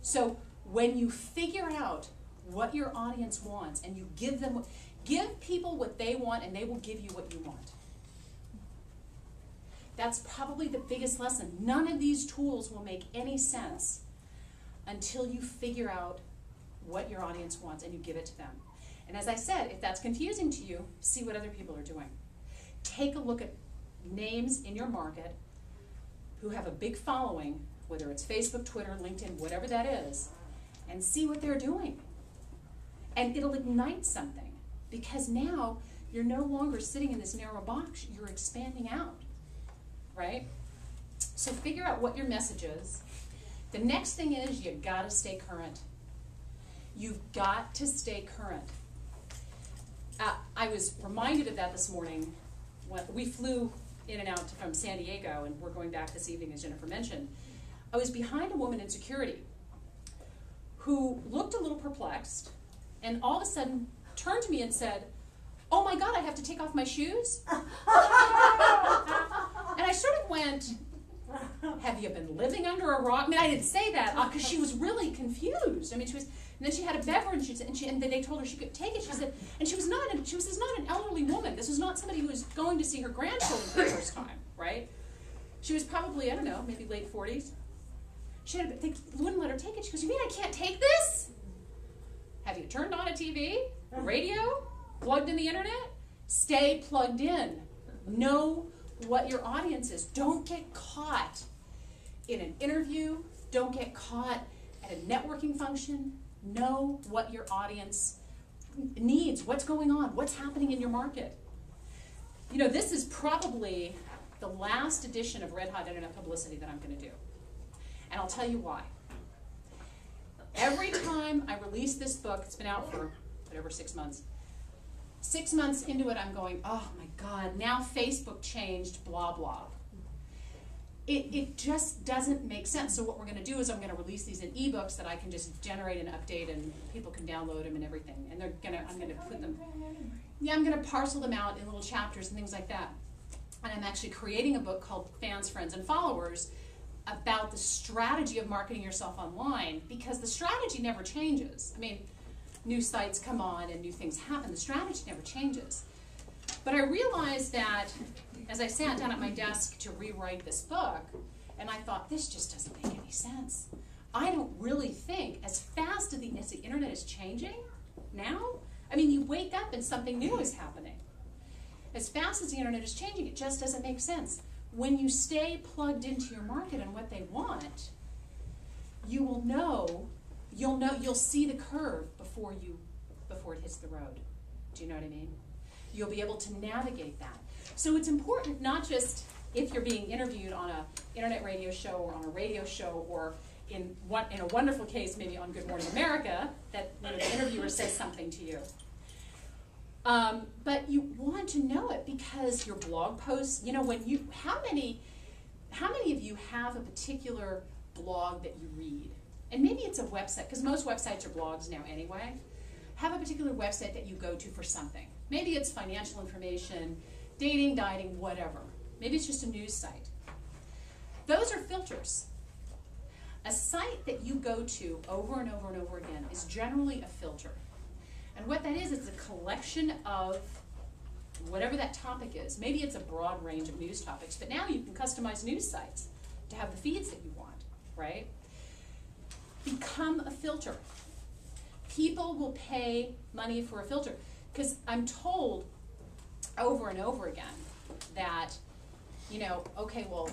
So when you figure out what your audience wants and you give people what they want and they will give you what you want. That's probably the biggest lesson. None of these tools will make any sense until you figure out what your audience wants and you give it to them. And as I said, if that's confusing to you, see what other people are doing. Take a look at names in your market who have a big following, whether it's Facebook, Twitter, LinkedIn, whatever that is, and see what they're doing. And it'll ignite something, because now you're no longer sitting in this narrow box, you're expanding out, right? So figure out what your message is. The next thing is you gotta stay current. You've got to stay current. I was reminded of that this morning when we flew in and out from San Diego, and we're going back this evening, as Jennifer mentioned. I was behind a woman in security who looked a little perplexed and all of a sudden turned to me and said, "Oh my God, I have to take off my shoes?" And I sort of went, "Have you been living under a rock?" I mean, I didn't say that because she was really confused. I mean, she was, and then she had a beverage, and then they told her she could take it. She said, and she was not an elderly woman. This was not somebody who was going to see her grandchildren for the first time, right? She was probably, I don't know, maybe late 40s. They wouldn't let her take it. She goes, "You mean I can't take this? Have you turned on a TV, a radio, plugged in the internet?" Stay plugged in. Know what your audience is. Don't get caught in an interview. Don't get caught at a networking function. Know what your audience needs, what's going on, what's happening in your market. You know, this is probably the last edition of Red Hot Internet Publicity that I'm going to do. And I'll tell you why. Every time I release this book, it's been out for whatever, 6 months. 6 months into it, I'm going, oh my God, now Facebook changed, blah, blah. It just doesn't make sense. So what we're going to do is I'm going to release these in ebooks that I can just generate and update, and people can download them and everything. And I'm going to put them, I'm going to parcel them out in little chapters and things like that. And I'm actually creating a book called Fans, Friends, and Followers about the strategy of marketing yourself online, because the strategy never changes. I mean, new sites come on and new things happen. The strategy never changes. But I realized that as I sat down at my desk to rewrite this book, and I thought, this just doesn't make any sense. I don't really think, as fast as the internet is changing now, I mean, you wake up and something new is happening. As fast as the internet is changing, it just doesn't make sense. When you stay plugged into your market and what they want, you'll see the curve before it hits the road. Do you know what I mean? You'll be able to navigate that. So it's important, not just if you're being interviewed on an internet radio show or on a radio show, or in a wonderful case, maybe on Good Morning America, that the interviewer says something to you. But you want to know it because your blog posts, how many of you have a particular blog that you read? And maybe it's a website, because most websites are blogs now anyway. Have a particular website that you go to for something. Maybe it's financial information, dating, dieting, whatever. Maybe it's just a news site. Those are filters. A site that you go to over and over and over again is generally a filter. And what that is, it's a collection of whatever that topic is. Maybe it's a broad range of news topics, but now you can customize news sites to have the feeds that you want, right? Become a filter. People will pay money for a filter, because I'm told over and over again that, okay, well,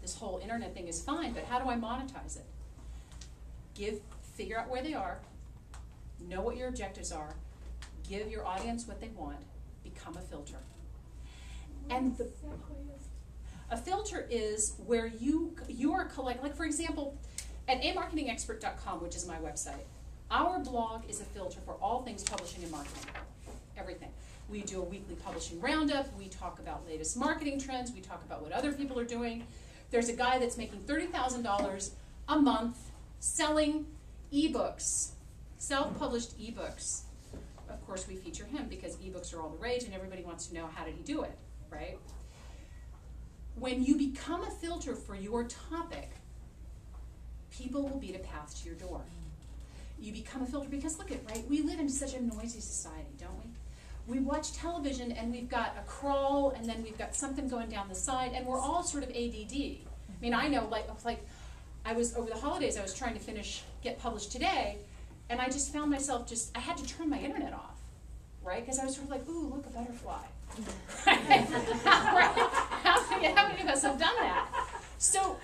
this whole internet thing is fine, but how do I monetize it? Figure out where they are, know what your objectives are, give your audience what they want, become a filter. And a filter is where you are collecting, like for example, at amarketingexpert.com, which is my website, our blog is a filter for all things publishing and marketing, everything. We do a weekly publishing roundup, we talk about latest marketing trends, we talk about what other people are doing. There's a guy that's making $30,000 a month selling ebooks, self-published ebooks. Of course, we feature him because ebooks are all the rage and everybody wants to know, how did he do it, right? When you become a filter for your topic, people will beat a path to your door. You become a filter because look at, right, we live in such a noisy society, don't we? We watch television and we've got a crawl and then we've got something going down the side and we're all sort of ADD. I mean, I know, like I was, over the holidays, I was trying to get published today, and I just found myself I had to turn my internet off, right? Because I was sort of like, ooh, look, a butterfly. Right? How many of us have done that? So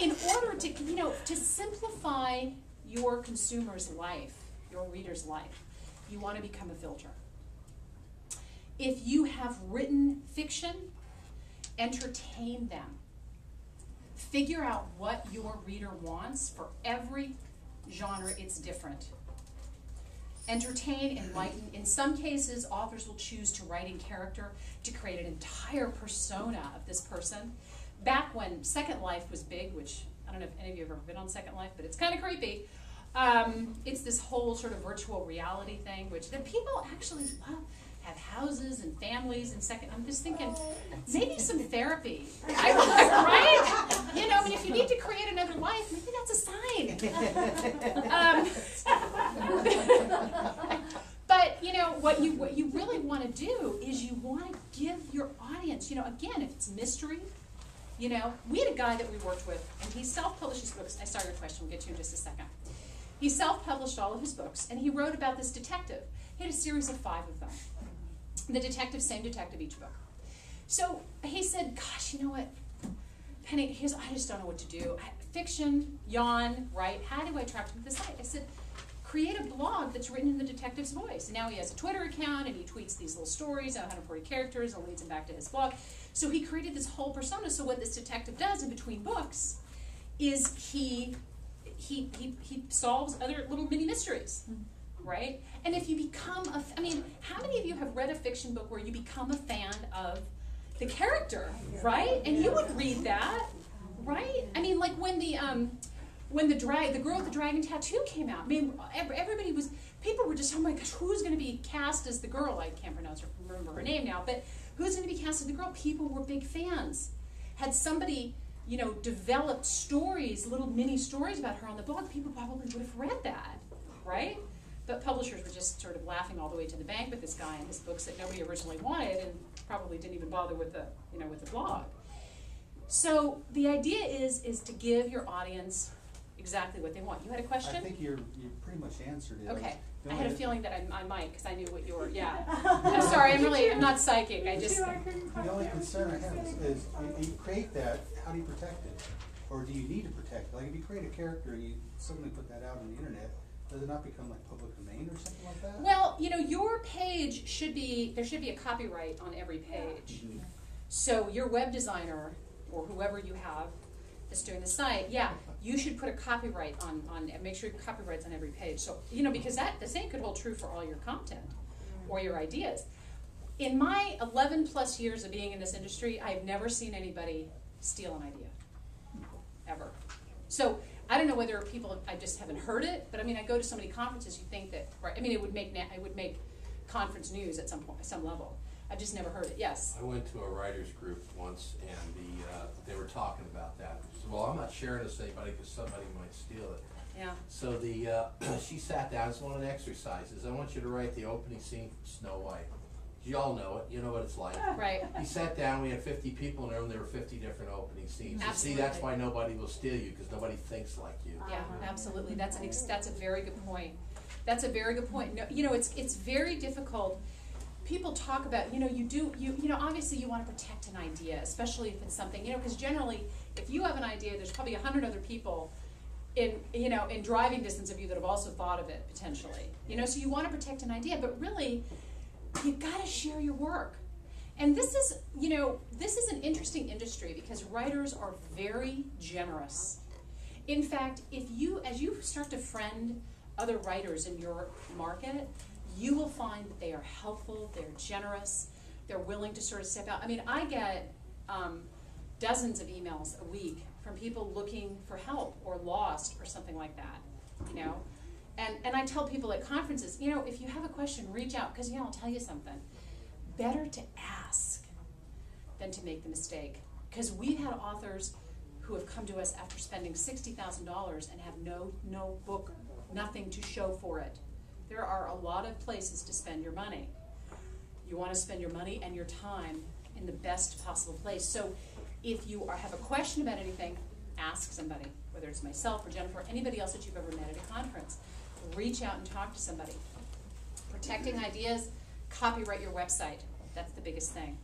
in order to, to simplify your consumer's life, your reader's life, you want to become a filter. If you have written fiction, entertain them. Figure out what your reader wants. For every genre, it's different. Entertain, enlighten. In some cases, authors will choose to write in character to create an entire persona of this person. Back when Second Life was big, which I don't know if any of you have ever been on Second Life, but it's kind of creepy. It's this whole sort of virtual reality thing, which that people actually love. Have houses and families and second. I'm just thinking, maybe some therapy, right? I mean, if you need to create another life, maybe that's a sign. But what you really want to do is you want to give your audience, again, if it's mystery, we had a guy that we worked with, and he self-published his books. I saw your question. We'll get to you in just a second. He self-published all of his books, and he wrote about this detective. He had a series of 5 of them. The detective, same detective each book. So he said, gosh, you know what, Penny, I just don't know what to do. Fiction, yawn, right? How do I attract him to the site? I said, create a blog that's written in the detective's voice. And now he has a Twitter account, and he tweets these little stories, 140 characters, and leads him back to his blog. So he created this whole persona. So what this detective does in between books is he solves other little mini mysteries. Right? And if you become how many of you have read a fiction book where you become a fan of the character, right? And you would read that, right? I mean, like when the girl with the dragon tattoo came out, I mean, people were just, oh my gosh, who's going to be cast as the girl? I can't remember her name now, but who's going to be cast as the girl? People were big fans. Had somebody, developed stories, little mini stories about her on the blog, people probably would have read that, right? But publishers were just sort of laughing all the way to the bank with this guy and his books that nobody originally wanted and probably didn't even bother with the blog. So the idea is to give your audience exactly what they want. You had a question? I think you pretty much answered it. Okay. I had a feeling that I might, because I knew what you were, yeah. I'm sorry, I'm not psychic. The only concern I have is you create that, how do you protect it? Or do you need to protect it? Like if you create a character and you suddenly put that out on the internet, does it not become like public domain or something like that? Well, your page there should be a copyright on every page. Mm-hmm. So your web designer, or whoever you have that's doing the site, you should put a copyright on make sure your copyright's on every page. So, because the same could hold true for all your content or your ideas. In my 11 plus years of being in this industry, I've never seen anybody steal an idea, ever. So I don't know whether I just haven't heard it, but I mean, I go to so many conferences, you think that, right, I mean, it would make conference news at some point, some level. I've just never heard it. Yes? I went to a writer's group once, and they were talking about that. So, well, I'm not sharing this with anybody because somebody might steal it. Yeah. So she sat down, it's one of the exercises. I want you to write the opening scene from Snow White. You all know it. You know what it's like. Right. He sat down. We had 50 people in the room. There were 50 different opening scenes. Absolutely. See, that's why nobody will steal you, because nobody thinks like you. Yeah, absolutely. That's a very good point. That's a very good point. No, it's very difficult. People talk about, obviously you want to protect an idea, especially if it's something, because generally, if you have an idea, there's probably 100 other people in driving distance of you that have also thought of it potentially. So you want to protect an idea, but really, you've got to share your work. And this is an interesting industry because writers are very generous. In fact, as you start to friend other writers in your market, you will find that they are helpful, they're generous, they're willing to sort of step out. I mean, I get dozens of emails a week from people looking for help or lost or something like that, And I tell people at conferences, if you have a question, reach out, because I'll tell you something. Better to ask than to make the mistake. Because we've had authors who have come to us after spending $60,000 and have no book, nothing to show for it. There are a lot of places to spend your money. You want to spend your money and your time in the best possible place. So if you have a question about anything, ask somebody, whether it's myself or Jennifer, or anybody else that you've ever met at a conference. Reach out and talk to somebody. Protecting ideas, copyright your website. That's the biggest thing.